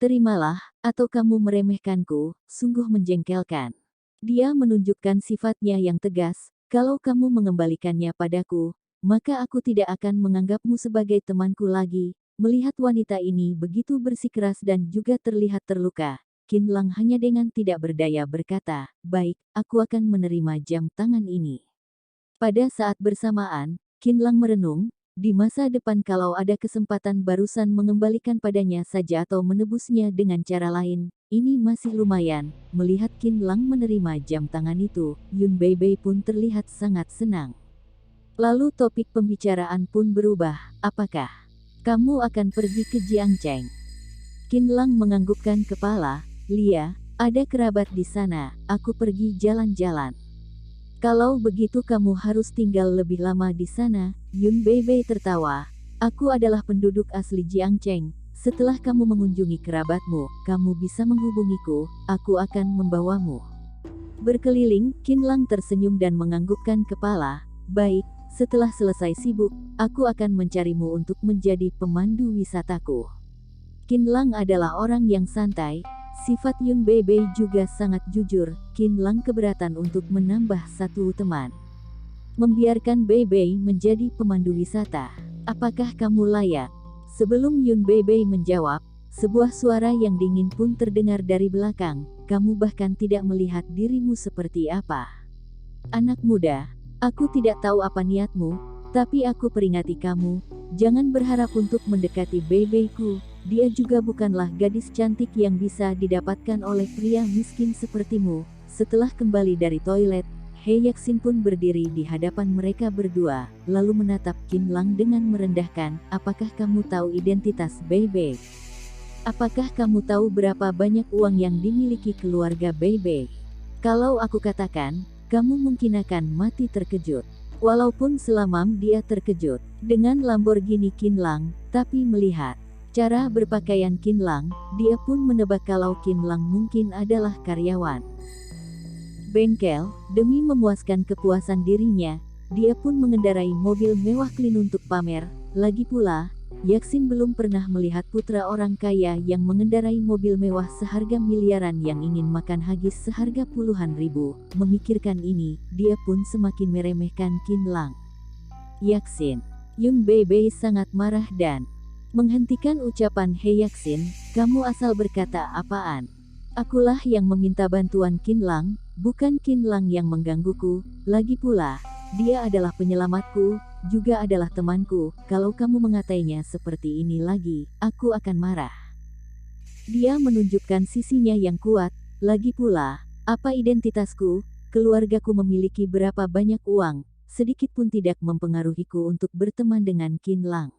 terimalah, atau kamu meremehkanku, sungguh menjengkelkan. Dia menunjukkan sifatnya yang tegas, kalau kamu mengembalikannya padaku, maka aku tidak akan menganggapmu sebagai temanku lagi. Melihat wanita ini begitu bersikeras dan juga terlihat terluka, Qin Lang hanya dengan tidak berdaya berkata, baik, aku akan menerima jam tangan ini. Pada saat bersamaan, Qin Lang merenung, di masa depan kalau ada kesempatan barusan mengembalikan padanya saja atau menebusnya dengan cara lain, ini masih lumayan. Melihat Qin Lang menerima jam tangan itu, Yun Beibei pun terlihat sangat senang. Lalu topik pembicaraan pun berubah, apakah kamu akan pergi ke Jiangcheng? Qin Lang menganggukkan kepala, Lia, ada kerabat di sana, aku pergi jalan-jalan. Kalau begitu kamu harus tinggal lebih lama di sana. Yun Beibei tertawa. Aku adalah penduduk asli Jiangcheng. Setelah kamu mengunjungi kerabatmu, kamu bisa menghubungiku, aku akan membawamu berkeliling. Qin Lang tersenyum dan menganggukkan kepala. Baik, setelah selesai sibuk, aku akan mencarimu untuk menjadi pemandu wisataku. Qin Lang adalah orang yang santai. Sifat Yun Beibei juga sangat jujur. Qin Lang keberatan untuk menambah satu teman. Membiarkan Beibei menjadi pemandu wisata. Apakah kamu layak? Sebelum Yun Beibei menjawab, sebuah suara yang dingin pun terdengar dari belakang. Kamu bahkan tidak melihat dirimu seperti apa. Anak muda, aku tidak tahu apa niatmu, Tapi aku peringati kamu, jangan berharap untuk mendekati Beibeiku. Dia juga bukanlah gadis cantik yang bisa didapatkan oleh pria miskin sepertimu. Setelah kembali dari toilet, He Yaxin pun berdiri di hadapan mereka berdua, lalu menatap Qin Lang dengan merendahkan, apakah kamu tahu identitas Beibei? Apakah kamu tahu berapa banyak uang yang dimiliki keluarga Beibei? Kalau aku katakan, kamu mungkin akan mati terkejut. Walaupun selamam dia terkejut dengan Lamborghini Qin Lang, tapi melihat cara berpakaian Qin Lang, dia pun menebak kalau Qin Lang mungkin adalah karyawan bengkel. Demi memuaskan kepuasan dirinya, dia pun mengendarai mobil mewah Klin untuk pamer. Lagi pula, Yaxin belum pernah melihat putra orang kaya yang mengendarai mobil mewah seharga miliaran yang ingin makan hagis seharga puluhan ribu. Memikirkan ini, dia pun semakin meremehkan Qin Lang. Yaxin, Yun Beibei sangat marah dan menghentikan ucapan He Yaxin, kamu asal berkata apaan? Akulah yang meminta bantuan Qin Lang, bukan Qin Lang yang menggangguku. Lagi pula, dia adalah penyelamatku, juga adalah temanku. Kalau kamu mengatainya seperti ini lagi, aku akan marah. Dia menunjukkan sisinya yang kuat. Lagi pula, apa identitasku? Keluargaku memiliki berapa banyak uang, sedikit pun tidak mempengaruhiku untuk berteman dengan Qin Lang.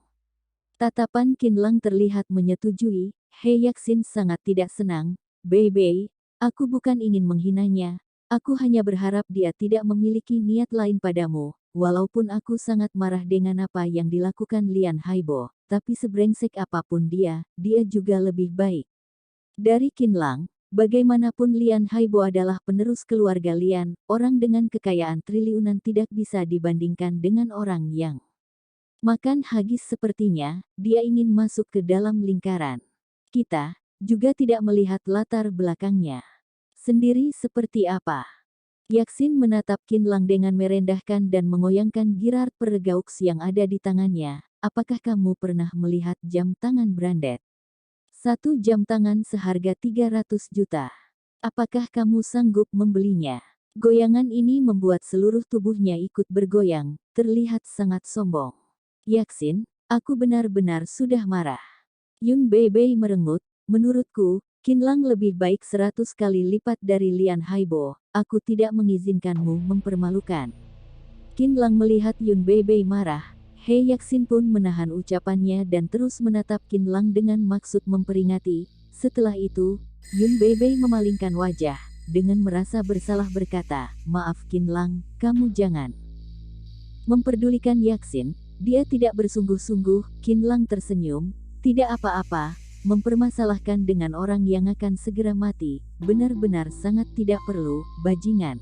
Tatapan Qin Lang terlihat menyetujui. He Yaxin sangat tidak senang. Beibei, aku bukan ingin menghinanya. Aku hanya berharap dia tidak memiliki niat lain padamu. Walaupun aku sangat marah dengan apa yang dilakukan Lian Haibo, tapi sebrengsek apapun dia juga lebih baik dari Qin Lang. Bagaimanapun Lian Haibo adalah penerus keluarga Lian, orang dengan kekayaan triliunan tidak bisa dibandingkan dengan orang yang makan hagis sepertinya. Dia ingin masuk ke dalam lingkaran kita, juga tidak melihat latar belakangnya sendiri seperti apa. Yaxin menatap Qin Lang dengan merendahkan dan mengoyangkan Girard Pergaux yang ada di tangannya. Apakah kamu pernah melihat jam tangan branded? Satu jam tangan seharga 300 juta. Apakah kamu sanggup membelinya? Goyangan ini membuat seluruh tubuhnya ikut bergoyang, terlihat sangat sombong. Yaxin, aku benar-benar sudah marah. Yun Beibei merengut, menurutku, Qin Lang lebih baik 100 kali lipat dari Lian Haibo. Aku tidak mengizinkanmu mempermalukan. Qin Lang melihat Yun Beibei marah. He Yaxin pun menahan ucapannya dan terus menatap Qin Lang dengan maksud memperingati. Setelah itu, Yun Beibei memalingkan wajah, dengan merasa bersalah berkata, maaf Qin Lang, kamu jangan memperdulikan Yaxin. Dia tidak bersungguh-sungguh. Qin Lang tersenyum, tidak apa-apa. Mempermasalahkan dengan orang yang akan segera mati, benar-benar sangat tidak perlu, bajingan.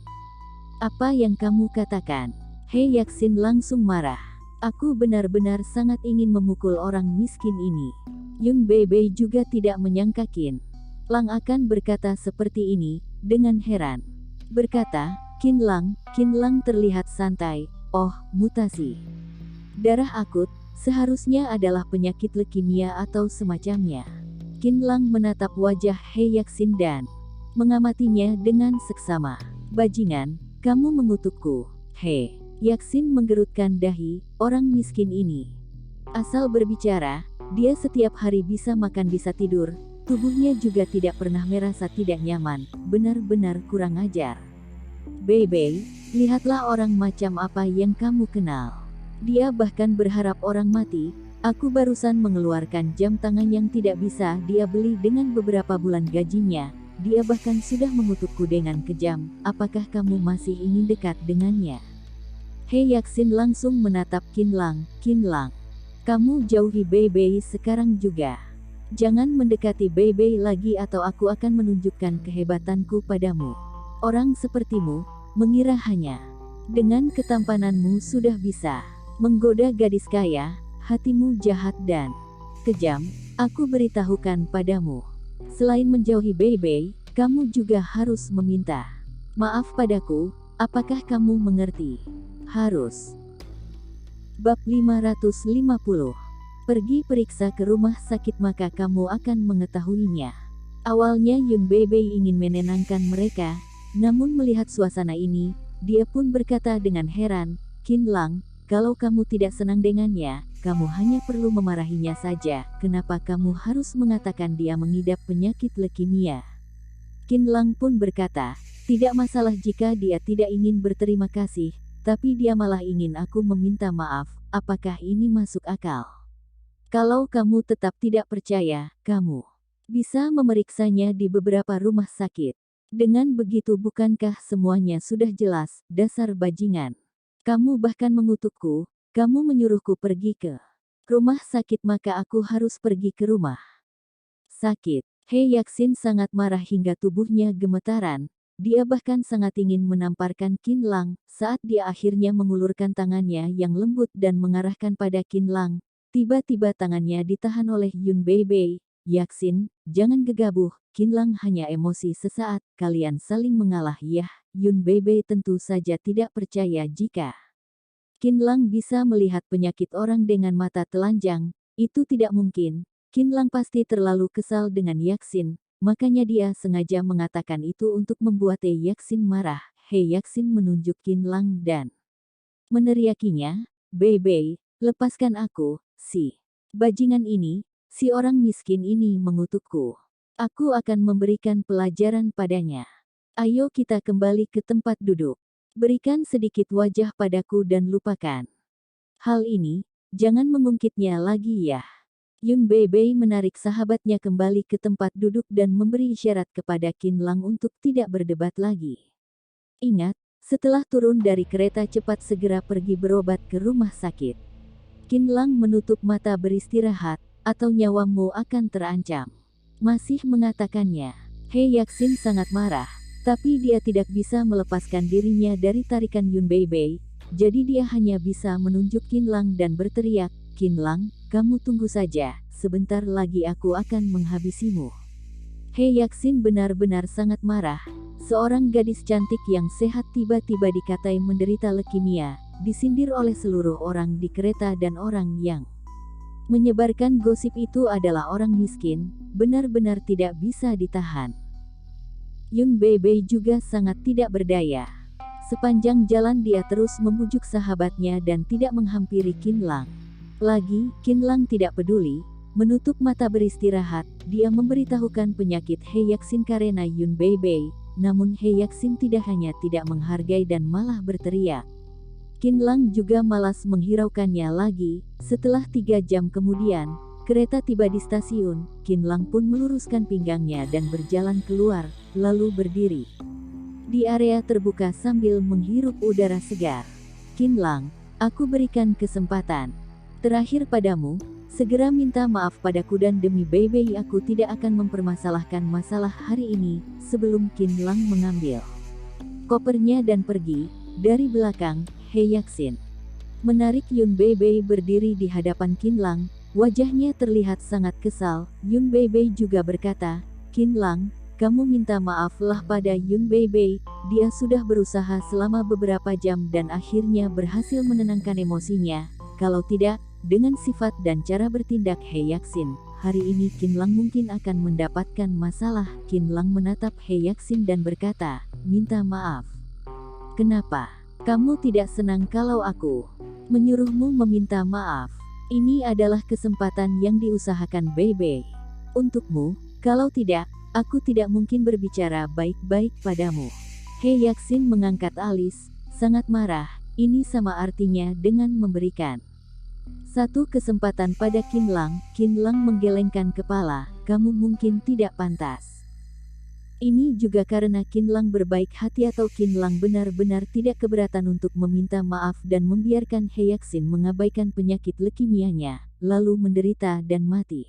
Apa yang kamu katakan? He Yaxin langsung marah. Aku benar-benar sangat ingin memukul orang miskin ini. Yun Beibei juga tidak menyangka Qin Lang akan berkata seperti ini, dengan heran. Berkata, Qin Lang terlihat santai, oh, mutasi darah akut, seharusnya adalah penyakit leukemia atau semacamnya. Qin Lang menatap wajah He Yaxin dan mengamatinya dengan seksama. Bajingan, kamu mengutukku. He Yaxin menggerutkan dahi, orang miskin ini asal berbicara, dia setiap hari bisa makan bisa tidur, tubuhnya juga tidak pernah merasa tidak nyaman, benar-benar kurang ajar. Beibei, lihatlah orang macam apa yang kamu kenal. Dia bahkan berharap orang mati. Aku barusan mengeluarkan jam tangan yang tidak bisa dia beli dengan beberapa bulan gajinya. Dia bahkan sudah mengutukku dengan kejam. Apakah kamu masih ingin dekat dengannya? He Yaxin langsung menatap Qin Lang. Qin Lang, kamu jauhi Beibei sekarang juga. Jangan mendekati Beibei lagi atau aku akan menunjukkan kehebatanku padamu. Orang sepertimu mengira hanya dengan ketampananmu sudah bisa menggoda gadis kaya. Hatimu jahat dan kejam. Aku beritahukan padamu, selain menjauhi Beibei, kamu juga harus meminta maaf padaku. Apakah kamu mengerti? Harus. Bab 550. Pergi periksa ke rumah sakit maka kamu akan mengetahuinya. Awalnya Yun Beibei ingin menenangkan mereka, namun melihat suasana ini, dia pun berkata dengan heran, Qin Lang, kalau kamu tidak senang dengannya, kamu hanya perlu memarahinya saja. Kenapa kamu harus mengatakan dia mengidap penyakit leukemia? Qin Lang pun berkata, tidak masalah jika dia tidak ingin berterima kasih, tapi dia malah ingin aku meminta maaf. Apakah ini masuk akal? Kalau kamu tetap tidak percaya, kamu bisa memeriksanya di beberapa rumah sakit. Dengan begitu bukankah semuanya sudah jelas, dasar bajingan? Kamu bahkan mengutukku, kamu menyuruhku pergi ke rumah sakit maka aku harus pergi ke rumah sakit. He Yaxin sangat marah hingga tubuhnya gemetaran. Dia bahkan sangat ingin menamparkan Qin Lang saat dia akhirnya mengulurkan tangannya yang lembut dan mengarahkan pada Qin Lang. Tiba-tiba tangannya ditahan oleh Yun Beibei. Yaxin, jangan gegabah, Qin Lang hanya emosi sesaat, kalian saling mengalah yah. Yun Beibei tentu saja tidak percaya jika Qin Lang bisa melihat penyakit orang dengan mata telanjang, itu tidak mungkin. Qin Lang pasti terlalu kesal dengan Yaxin, makanya dia sengaja mengatakan itu untuk membuat Yaxin marah. Yaxin menunjuk Qin Lang dan meneriakinya, Beibei, lepaskan aku, si bajingan ini, si orang miskin ini mengutukku. Aku akan memberikan pelajaran padanya. Ayo kita kembali ke tempat duduk. Berikan sedikit wajah padaku dan lupakan hal ini, jangan mengungkitnya lagi ya. Yun Beibei menarik sahabatnya kembali ke tempat duduk dan memberi isyarat kepada Qin Lang untuk tidak berdebat lagi. Ingat, setelah turun dari kereta cepat segera pergi berobat ke rumah sakit. Qin Lang menutup mata beristirahat, atau nyawamu akan terancam. Masih mengatakannya, Yaxin sangat marah, tapi dia tidak bisa melepaskan dirinya dari tarikan Yun Beibei, jadi dia hanya bisa menunjuk Qin Lang dan berteriak, Qin Lang, kamu tunggu saja, sebentar lagi aku akan menghabisimu. Yaxin benar-benar sangat marah. Seorang gadis cantik yang sehat tiba-tiba dikatai menderita leukemia, disindir oleh seluruh orang di kereta dan orang yang menyebarkan gosip itu adalah orang miskin, benar-benar tidak bisa ditahan. Yun Beibei juga sangat tidak berdaya. Sepanjang jalan dia terus membujuk sahabatnya dan tidak menghampiri Qin Lang. Lagi, Qin Lang tidak peduli, menutup mata beristirahat, dia memberitahukan penyakit Yaxin karena Yun Beibei, namun Yaxin tidak hanya tidak menghargai dan malah berteriak. Qin Lang juga malas menghiraukannya lagi. Setelah 3 jam kemudian, kereta tiba di stasiun. Qin Lang pun meluruskan pinggangnya dan berjalan keluar, lalu berdiri di area terbuka sambil menghirup udara segar. Qin Lang, aku berikan kesempatan terakhir padamu, segera minta maaf padaku dan demi Beibei aku tidak akan mempermasalahkan masalah hari ini. Sebelum Qin Lang mengambil kopernya dan pergi, dari belakang, Yaxin menarik Yun Beibei berdiri di hadapan Qin Lang, wajahnya terlihat sangat kesal. Yun Beibei juga berkata, Qin Lang, kamu minta maaflah pada Yun Beibei, dia sudah berusaha selama beberapa jam dan akhirnya berhasil menenangkan emosinya, kalau tidak, dengan sifat dan cara bertindak Yaxin, hari ini Qin Lang mungkin akan mendapatkan masalah. Qin Lang menatap Yaxin dan berkata, minta maaf. Kenapa? Kamu tidak senang kalau aku menyuruhmu meminta maaf. Ini adalah kesempatan yang diusahakan Beibei untukmu, kalau tidak, aku tidak mungkin berbicara baik-baik padamu. Yaxin mengangkat alis, sangat marah, ini sama artinya dengan memberikan satu kesempatan pada Qin Lang. Qin Lang menggelengkan kepala, kamu mungkin tidak pantas. Ini juga karena Qin Lang berbaik hati atau Qin Lang benar-benar tidak keberatan untuk meminta maaf dan membiarkan Yaxin mengabaikan penyakit leukemianya, lalu menderita dan mati.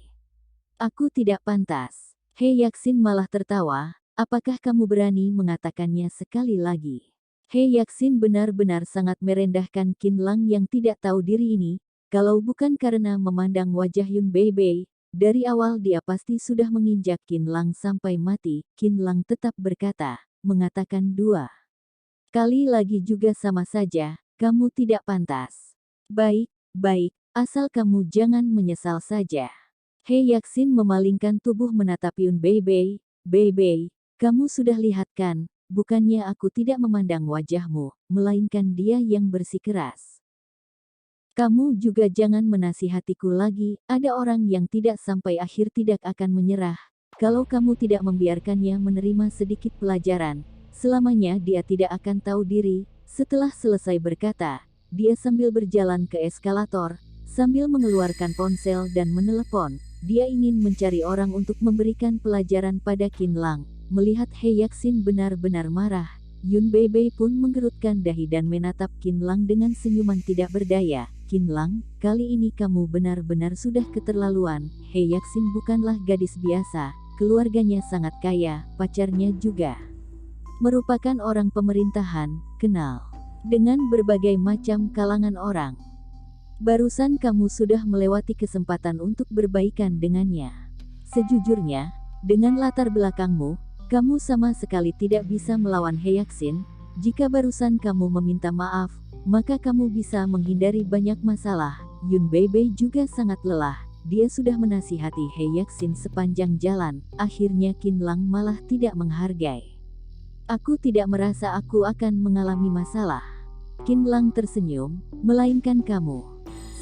Aku tidak pantas. Yaxin malah tertawa, apakah kamu berani mengatakannya sekali lagi? Yaxin benar-benar sangat merendahkan Qin Lang yang tidak tahu diri ini, kalau bukan karena memandang wajah Yun Beibei. Dari awal dia pasti sudah menginjak Qin Lang sampai mati. Qin Lang tetap berkata, mengatakan 2 kali lagi juga sama saja, kamu tidak pantas. Baik, baik, asal kamu jangan menyesal saja. Yaxin memalingkan tubuh menatap Yun Beibei. Beibei, kamu sudah lihat kan, bukannya aku tidak memandang wajahmu, melainkan dia yang bersikeras. Kamu juga jangan menasihatiku lagi, ada orang yang tidak sampai akhir tidak akan menyerah. Kalau kamu tidak membiarkannya menerima sedikit pelajaran, selamanya dia tidak akan tahu diri. Setelah selesai berkata, dia sambil berjalan ke eskalator, sambil mengeluarkan ponsel dan menelepon. Dia ingin mencari orang untuk memberikan pelajaran pada Qin Lang. Melihat He Yaxin benar-benar marah, Yun Beibei pun menggerutkan dahi dan menatap Qin Lang dengan senyuman tidak berdaya. Qin Lang, kali ini kamu benar-benar sudah keterlaluan. He Yaxin bukanlah gadis biasa, keluarganya sangat kaya, pacarnya juga merupakan orang pemerintahan, kenal dengan berbagai macam kalangan orang. Barusan kamu sudah melewati kesempatan untuk berbaikan dengannya. Sejujurnya, dengan latar belakangmu, kamu sama sekali tidak bisa melawan He Yaxin. Jika barusan kamu meminta maaf, maka kamu bisa menghindari banyak masalah. Yun Beibei juga sangat lelah. Dia sudah menasihati He Yaxin sepanjang jalan, akhirnya Qin Lang malah tidak menghargai. Aku tidak merasa aku akan mengalami masalah. Qin Lang tersenyum, melainkan kamu.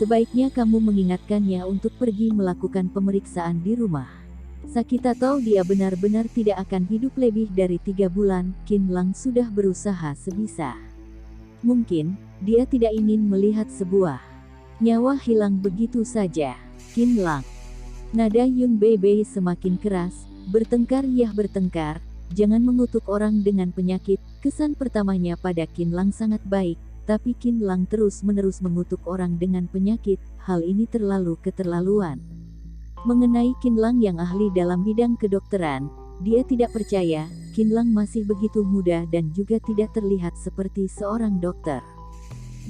Sebaiknya kamu mengingatkannya untuk pergi melakukan pemeriksaan di rumah. Kita tahu dia benar-benar tidak akan hidup lebih dari 3 bulan. Qin Lang sudah berusaha sebisa mungkin, dia tidak ingin melihat sebuah nyawa hilang begitu saja. Qin Lang. Nada Yun Beibei semakin keras, bertengkar ya bertengkar, jangan mengutuk orang dengan penyakit. Kesan pertamanya pada Qin Lang sangat baik, tapi Qin Lang terus-menerus mengutuk orang dengan penyakit, hal ini terlalu keterlaluan. Mengenai Qin Lang yang ahli dalam bidang kedokteran, dia tidak percaya, Qin Lang masih begitu muda dan juga tidak terlihat seperti seorang dokter.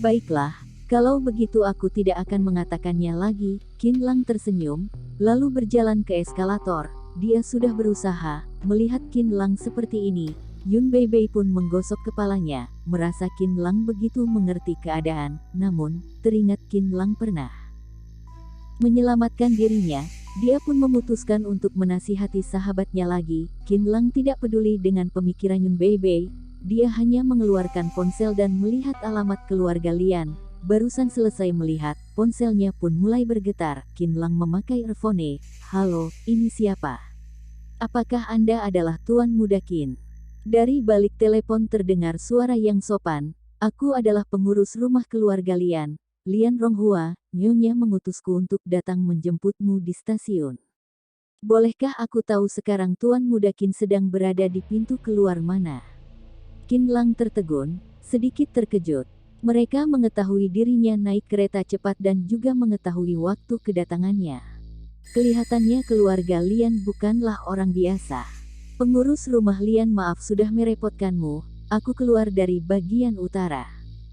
Baiklah, kalau begitu aku tidak akan mengatakannya lagi. Qin Lang tersenyum, lalu berjalan ke eskalator. Dia sudah berusaha. Melihat Qin Lang seperti ini, Yun Beibei pun menggosok kepalanya, merasa Qin Lang begitu mengerti keadaan. Namun, teringat Qin Lang pernah menyelamatkan dirinya, dia pun memutuskan untuk menasihati sahabatnya lagi. Qin Lang tidak peduli dengan pemikiran Yun Beibei, dia hanya mengeluarkan ponsel dan melihat alamat keluarga Lian. Barusan selesai melihat, ponselnya pun mulai bergetar. Qin Lang memakai earphone. Halo, ini siapa? Apakah Anda adalah Tuan Muda Qin? Dari balik telepon terdengar suara yang sopan. Aku adalah pengurus rumah keluarga Lian. Lian Ronghua, Nyonya mengutusku untuk datang menjemputmu di stasiun. Bolehkah aku tahu sekarang Tuan Muda Qin sedang berada di pintu keluar mana? Qin Lang tertegun, sedikit terkejut. Mereka mengetahui dirinya naik kereta cepat dan juga mengetahui waktu kedatangannya. Kelihatannya keluarga Lian bukanlah orang biasa. Pengurus rumah Lian, maaf sudah merepotkanmu, aku keluar dari bagian utara.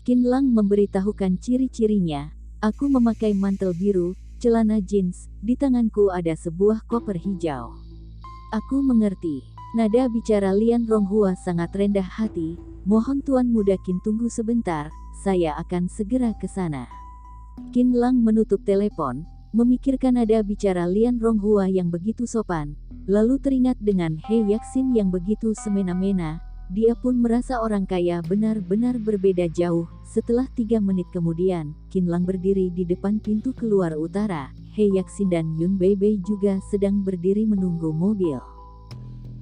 Qin Lang memberitahukan ciri-cirinya. Aku memakai mantel biru, celana jeans, di tanganku ada sebuah koper hijau. Aku mengerti. Nada bicara Lian Ronghua sangat rendah hati. Mohon Tuan Muda Qin tunggu sebentar, saya akan segera ke sana. Qin Lang menutup telepon, memikirkan nada bicara Lian Ronghua yang begitu sopan, lalu teringat dengan He Yaxin yang begitu semena-mena. Dia pun merasa orang kaya benar-benar berbeda jauh. Setelah 3 menit kemudian, Qin Lang berdiri di depan pintu keluar utara. He Yaxin dan Yun Beibei juga sedang berdiri menunggu mobil.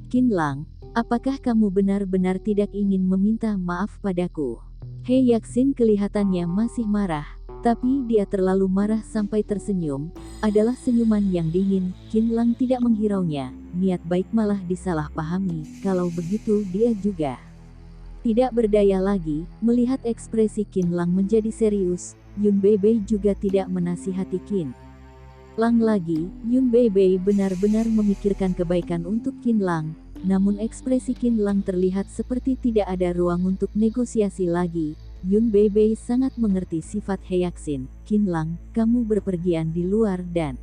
Qin Lang, apakah kamu benar-benar tidak ingin meminta maaf padaku? He Yaxin kelihatannya masih marah, tapi dia terlalu marah sampai tersenyum. Adalah senyuman yang dingin. Qin Lang tidak menghiraunya. Niat baik malah disalahpahami. Kalau begitu dia juga tidak berdaya lagi. Melihat ekspresi Qin Lang menjadi serius, Yun Beibei juga tidak menasihati Qin Lang lagi. Yun Beibei benar-benar memikirkan kebaikan untuk Qin Lang. Namun ekspresi Qin Lang terlihat seperti tidak ada ruang untuk negosiasi lagi. Yun Beibei sangat mengerti sifat He Yaxin. Qin Lang, kamu berpergian di luar dan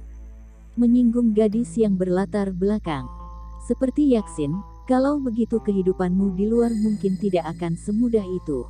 menyinggung gadis yang berlatar belakang seperti Yaxin. Kalau begitu kehidupanmu di luar mungkin tidak akan semudah itu.